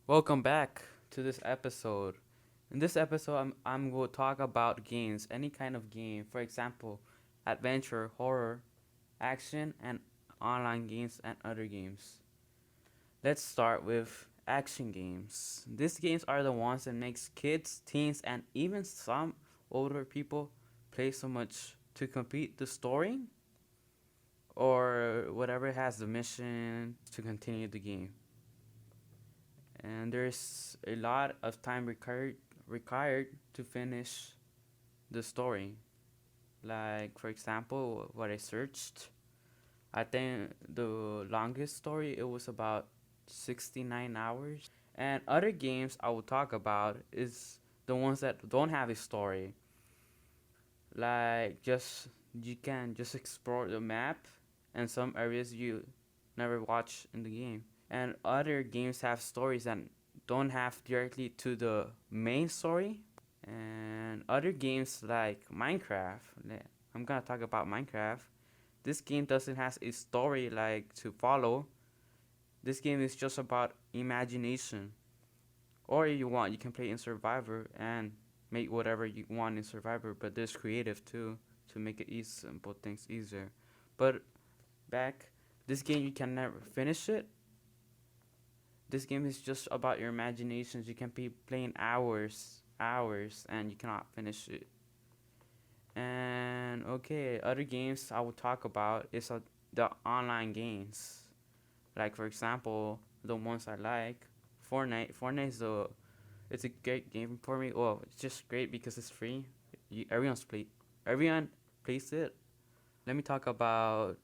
Welcome back to this episode. In this episode, I'm going to talk about games, any kind of game. For example, adventure, horror, action, and online games and other games. Let's start with action games. These games are the ones that makes kids, teens, and even some older people play so much to complete the story or whatever has the mission to continue the game. And there's a lot of time required to finish the story. Like for example, what I searched, I think the longest story it was about 69 hours. And other games I will talk about is the ones that don't have a story. Like just you can just explore the map and some areas you never watch in the game. And other games have stories that don't have directly to the main story. And other games like Minecraft, I'm gonna talk about Minecraft. This game doesn't have a story like to follow. This game is just about imagination. Or you want, you can play in Survivor and make whatever you want in Survivor, but there's creative too to make it easy, simple things easier. But back, this game you can never finish it. This game is just about your imaginations. You can be playing hours, and you cannot finish it. And okay, other games I will talk about is the online games. Like for example, the ones I like, Fortnite. Fortnite is it's a great game for me. Well, it's just great because it's free. Everyone plays it. Let me talk about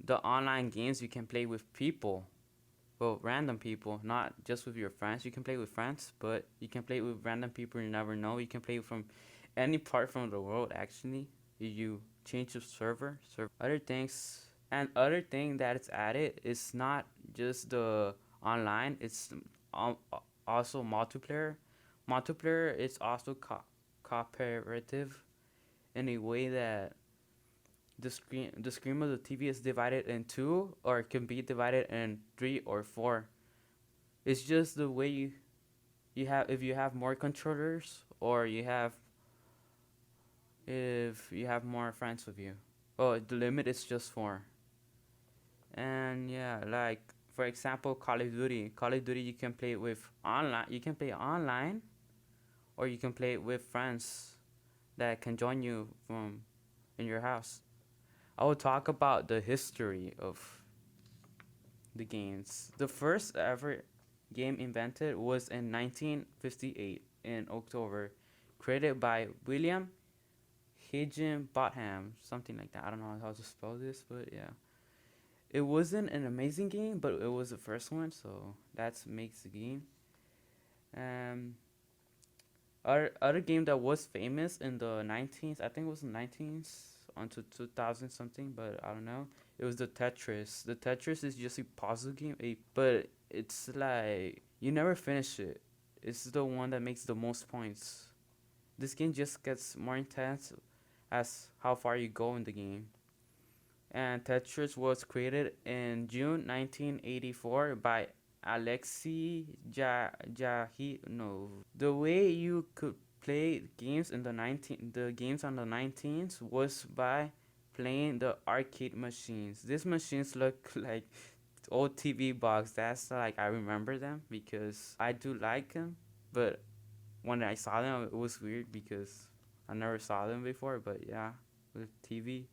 the online games you can play with people. Well, random people, not just with your friends. You can play with friends, but you can play with random people you never know. You can play from any part from the world actually. You change the server. Other things and other thing that it's added is not just the online. It's also multiplayer. Multiplayer is also cooperative in a way that the screen of the TV is divided in two or it can be divided in three or four. It's just the way you have if you have more controllers or you have if you have more friends with you. Oh, the limit is just four. And yeah, like for example, Call of Duty. Call of Duty you can play with online. You can play online or you can play with friends that can join you from in your house. I will talk about the history of the games. The first ever game invented was in 1958 in October, created by William Higginbotham, something like that. I don't know how to spell this, but yeah. It wasn't an amazing game, but it was the first one, so that makes the game. Um, other game that was famous in the 19th, I think it was the 19th onto 2000 something, but I don't know. It was the Tetris. The Tetris is just a puzzle game, but it's like you never finish it. It's the one that makes the most points. This game just gets more intense as how far you go in the game. And Tetris was created in June 1984 by Alexei Jahi. No, the way you could play games in the games on the 19th was by playing the arcade machines. These machines look like old TV box. That's like I remember them because I do like them, but when I saw them, it was weird because I never saw them before. But yeah, with TV,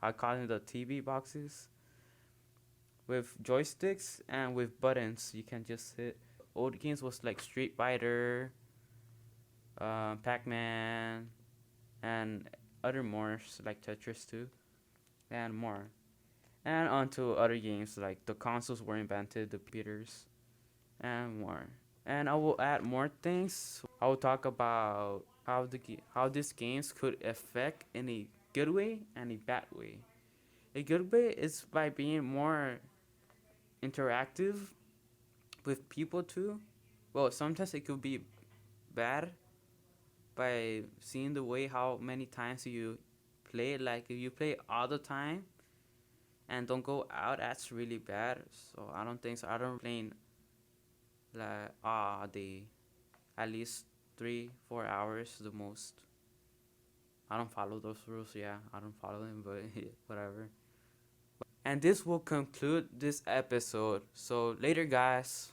I call them the TV boxes with joysticks and with buttons. You can just hit. Old games was like Street Fighter, Pac-Man, and other more like Tetris too, and more. And onto other games like the consoles were invented, the computers, and more. And I will add more things. I will talk about how these games could affect in a good way and a bad way. A good way is by being more interactive with people too. Well, sometimes it could be bad by seeing the way how many times you play. Like if you play all the time and don't go out, that's really bad. So I don't think so. I don't playing like a day, at least 3 4 hours the most. I don't follow those rules. Yeah, I don't follow them, but whatever. And this will conclude this episode. So later, guys.